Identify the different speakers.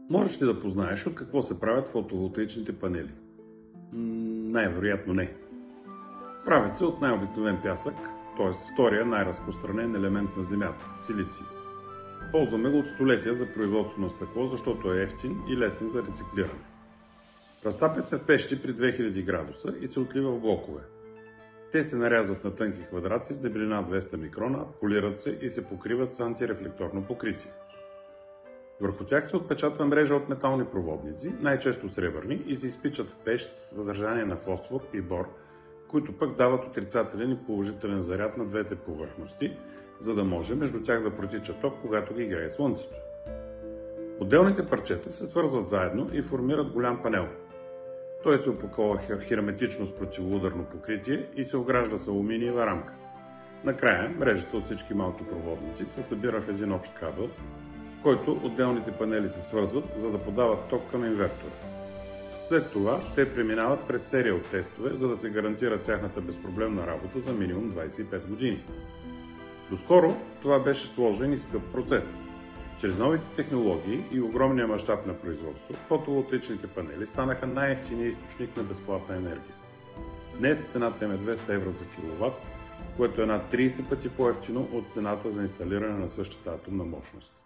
Speaker 1: Можеш ли да познаеш от какво се правят фотоволтаичните панели? Най-вероятно не. Правят се от най-обикновен пясък, т.е. втория най-разпространен елемент на Земята – силиций. Ползваме го от столетия за производство на стъкло, защото е евтин и лесен за рециклиране. Разтапя се в пещи при 2000 градуса и се отлива в блокове. Те се нарязват на тънки квадрати с дебелина 200 микрона, полират се и се покриват с антирефлекторно покритие. Върху тях се отпечатва мрежа от метални проводници, най-често сребърни, и се изпичат в пещ с съдържание на фосфор и бор, които пък дават отрицателен и положителен заряд на двете повърхности, за да може между тях да протича ток, когато ги грее слънцето. Отделните парчета се свързват заедно и формират голям панел. Той се опакова херметично с противоударно покритие и се огражда с алуминиева рамка. Накрая мрежата от всички малки проводници се събира в един общ кабел, в който отделните панели се свързват, за да подават ток към инвертора. След това те преминават през серия от тестове, за да се гарантира тяхната безпроблемна работа за минимум 25 години. Доскоро това беше сложен и скъп процес. Чрез новите технологии и огромния мащаб на производство, фотоволтаичните панели станаха най-евтиният източник на безплатна енергия. Днес цената им е 200 евро за киловатт, което е над 30 пъти по-евтино от цената за инсталиране на същата атомна мощност.